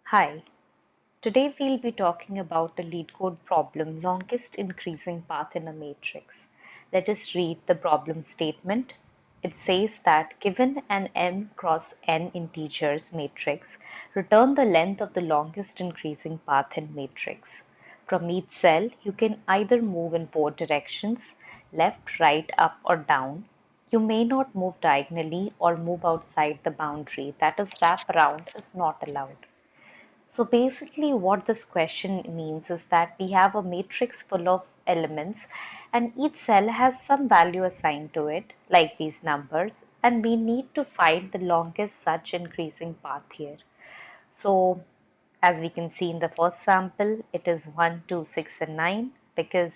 Hi, today we'll be talking about the Leetcode problem, longest increasing path in a matrix. Let us read the problem statement. It says that given an m cross n integers matrix, return the length of the longest increasing path in matrix. From each cell, you can either move in both directions, left, right, up, or down. You may not move diagonally or move outside the boundary, that is, wrap around is not allowed. So basically what this question means is that we have a matrix full of elements and each cell has some value assigned to it, like these numbers, and we need to find the longest such increasing path here. So as we can see in the first sample, it is 1, 2, 6, and 9 because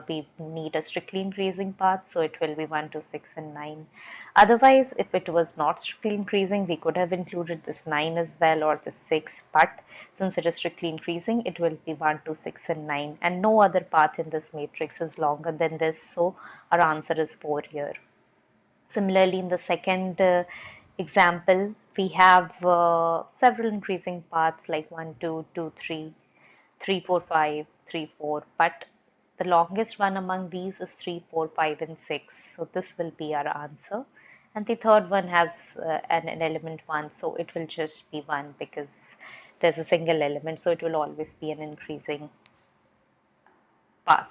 we need a strictly increasing path, so it will be 1, 2, 6, and 9. Otherwise, if it was not strictly increasing, we could have included this 9 as well or the 6, but since it is strictly increasing, it will be 1, 2, 6, and 9, and no other path in this matrix is longer than this, so our answer is 4 here. Similarly, in the second example, we have several increasing paths like 1, 2, 2, 3, 3, 4, 5, 3, 4, but the longest one among these is 3, 4, 5, and 6. So this will be our answer. And the third one has an element 1, so it will just be 1 because there's a single element, so it will always be an increasing path.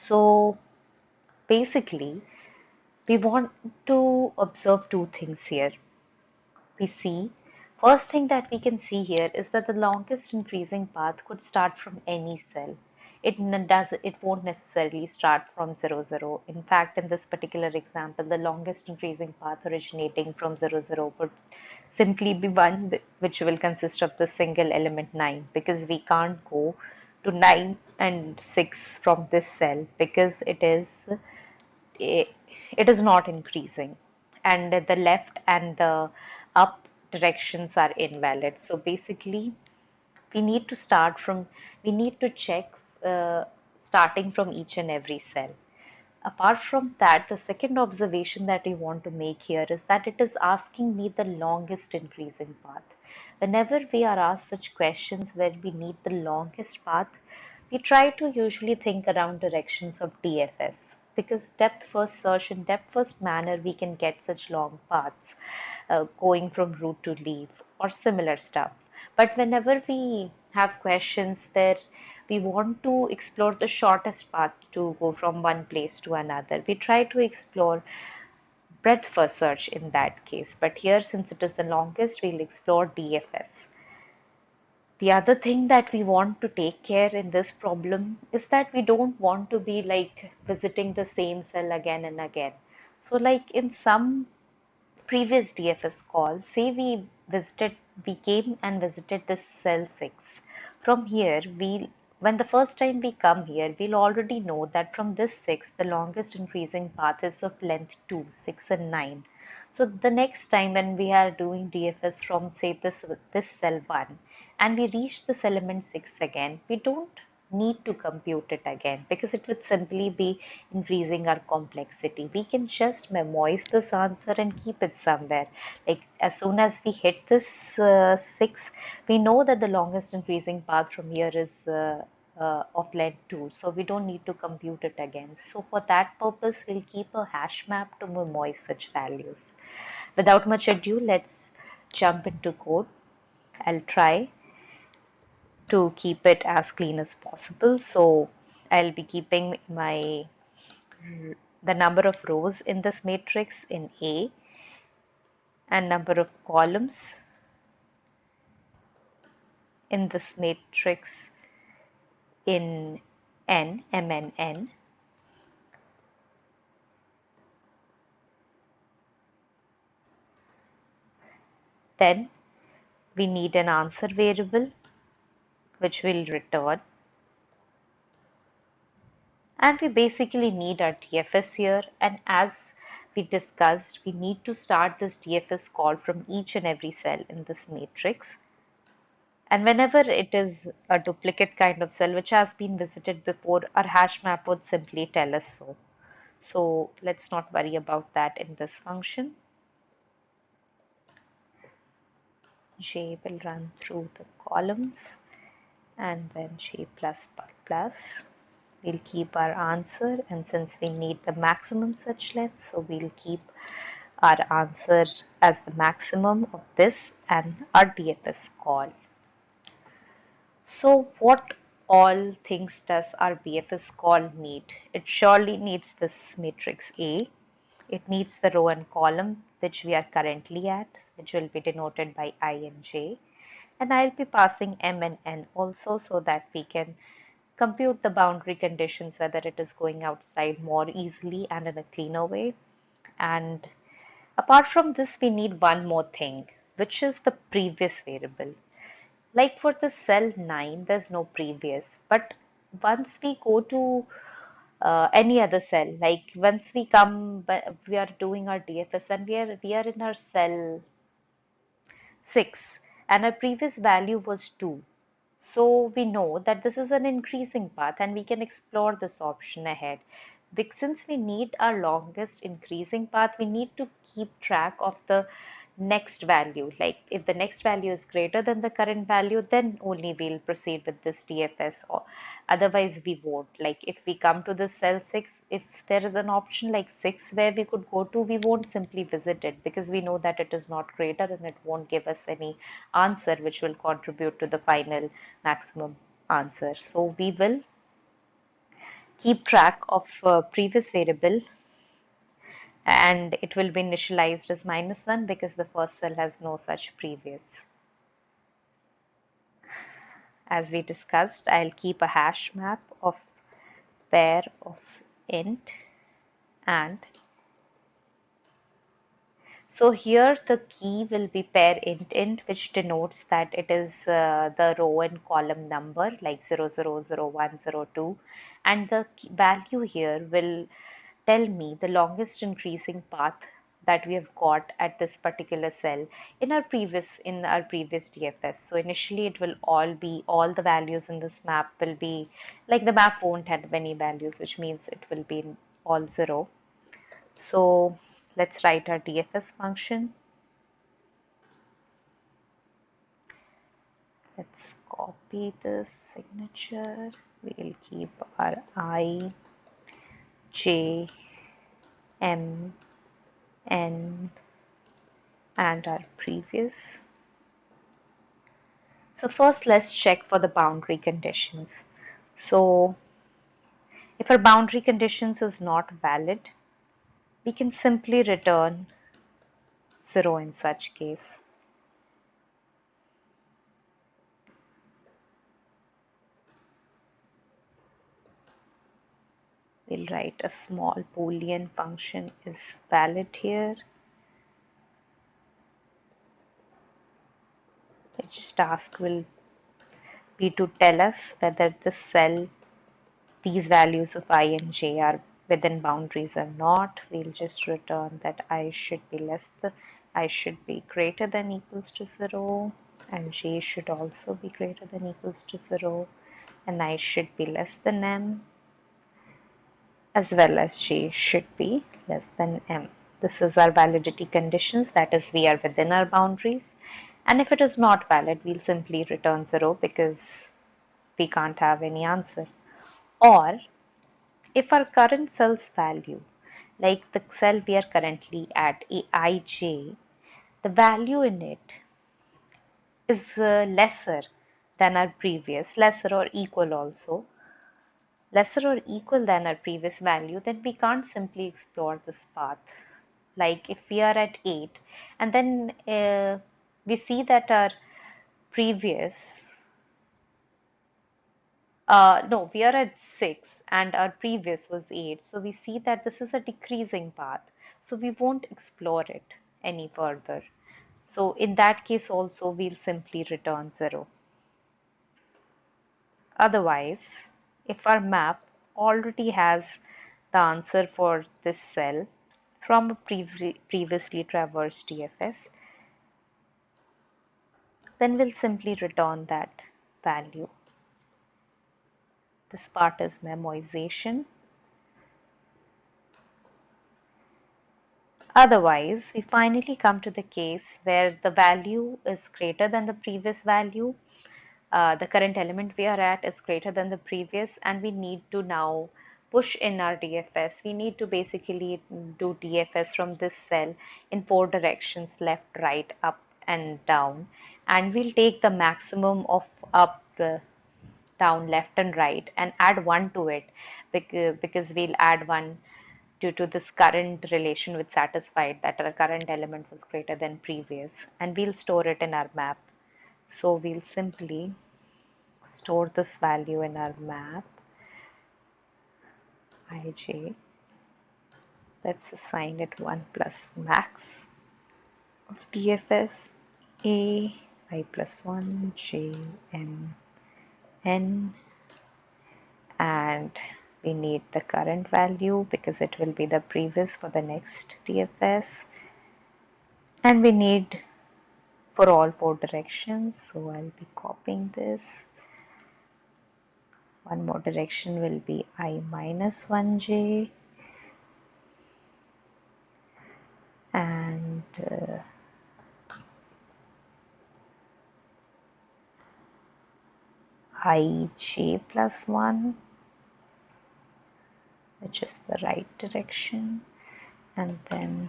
So basically, we want to observe two things here. We see, first thing that we can see here is that the longest increasing path could start from any cell. It won't necessarily start from 0, 0. In fact, in this particular example, the longest increasing path originating from 0, 0 would simply be 1, which will consist of the single element 9, because we can't go to 9 and 6 from this cell because it is not increasing, and the left and the up directions are invalid. So basically we need to start from we need to check starting from each and every cell. Apart from that, the second observation that we want to make here is that it is asking me the longest increasing path. Whenever we are asked such questions where we need the longest path, we try to usually think around directions of DFS, because depth first search in depth first manner we can get such long paths, going from root to leaf or similar stuff. But whenever we have questions where we want to explore the shortest path to go from one place to another, we try to explore breadth first search in that case. But here, since it is the longest, we'll explore DFS. The other thing that we want to take care in this problem is that we don't want to be like visiting the same cell again and again. So like in some previous DFS call, say we came and visited this cell 6. From here, when the first time we come here, we'll already know that from this 6, the longest increasing path is of length 2, 6, and 9. So the next time when we are doing DFS from say this cell 1 and we reach this element 6 again, we don't need to compute it again because it would simply be increasing our complexity. We can just memorize this answer and keep it somewhere. Like as soon as we hit this 6, we know that the longest increasing path from here is of length 2, so we don't need to compute it again. So for that purpose, we'll keep a hash map to memorize such values. Without much ado, let's jump into code. I'll try to keep it as clean as possible. So I'll be keeping the number of rows in this matrix in A and number of columns in this matrix in N, M and N. Then we need an answer variable which will return, and we basically need our DFS here, and as we discussed, we need to start this DFS call from each and every cell in this matrix. And whenever it is a duplicate kind of cell which has been visited before, our hash map would simply tell us so. So let's not worry about that in this function. J will run through the columns, and then J plus plus plus. We'll keep our answer, and since we need the maximum such length, so we'll keep our answer as the maximum of this and our DFS call. So what all things does our BFS call need? It surely needs this matrix A. It needs the row and column which we are currently at, which will be denoted by I and J. And I'll be passing M and N also so that we can compute the boundary conditions, whether it is going outside more easily and in a cleaner way. And apart from this, we need one more thing, which is the previous variable. Like for the cell 9, there's no previous, but once we go to any other cell, like once we come, we are doing our DFS and we are in our cell 6 and our previous value was 2. So we know that this is an increasing path and we can explore this option ahead. Because since we need our longest increasing path, we need to keep track of the next value. Like if the next value is greater than the current value, then only we'll proceed with this DFS, or otherwise we won't. Like if we come to the cell 6, if there is an option like 6 where we could go to, we won't simply visit it because we know that it is not greater and it won't give us any answer which will contribute to the final maximum answer. So we will keep track of previous variable, and it will be initialized as -1 because the first cell has no such previous. As we discussed, I'll keep a hash map of pair of int, and so here the key will be pair int, which denotes that it is the row and column number like 0000102, and the value here will tell me the longest increasing path that we have got at this particular cell in our previous DFS. So initially it will all the values in this map will be like the map won't have any values, which means it will be all 0. So let's write our DFS function. Let's copy this signature. We'll keep our I, J, M, N, and our previous. So first let's check for the boundary conditions. So if our boundary conditions is not valid, we can simply return 0 in such case. We'll write a small Boolean function is valid here, which task will be to tell us whether the cell, these values of I and J are within boundaries or not. We'll just return that I should be greater than equals to 0, and J should also be greater than equals to 0, and I should be less than M, as well as J should be less than M. This is our validity conditions, that is we are within our boundaries. And if it is not valid, we'll simply return 0 because we can't have any answer. Or if our current cell's value, like the cell we are currently at, Aij, the value in it is lesser than our previous, lesser or equal also, lesser or equal than our previous value, then we can't simply explore this path. Like if we are at 8 and then we see that our previous no, we are at 6 and our previous was 8. So we see that this is a decreasing path. So we won't explore it any further. So in that case also we'll simply return 0. Otherwise, if our map already has the answer for this cell from a previously traversed DFS, then we'll simply return that value. This part is memoization. Otherwise, we finally come to the case where the value is greater than the previous value. The current element we are at is greater than the previous, and we need to now push in our DFS. We need to basically do DFS from this cell in 4 directions: left, right, up, and down. And we'll take the maximum of up, down, left, and right and add 1 to it, because we'll add 1 due to this current relation which satisfied that our current element was greater than previous, and we'll store it in our map. So we'll simply store this value in our map, ij. Let's assign it 1 plus max of DFS a I plus 1 j m n, and we need the current value because it will be the previous for the next DFS, and we need for all 4 directions. So I'll be copying this. One more direction will be I minus 1j, and ij plus 1, which is the right direction, and then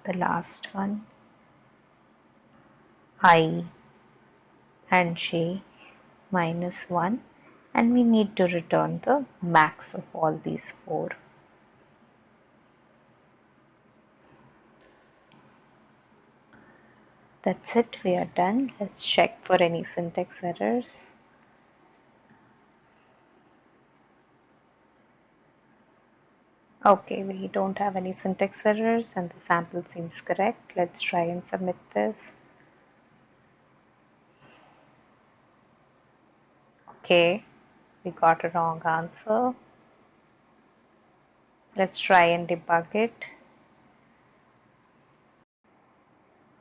the last one, I and j minus 1, and we need to return the max of all these 4. That's it, we are done. Let's check for any syntax errors. Okay, we don't have any syntax errors and the sample seems correct. Let's try and submit this. Okay, we got a wrong answer. Let's try and debug it.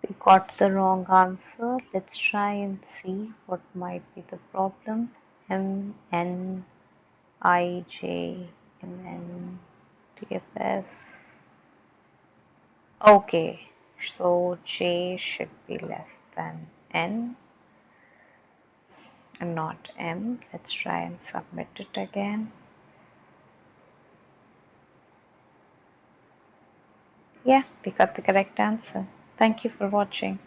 We got the wrong answer. Let's try and see what might be the problem. M N I J M N DFS. Okay, so J should be less than N and not M. Let's try and submit it again. Yeah, we got the correct answer. Thank you for watching.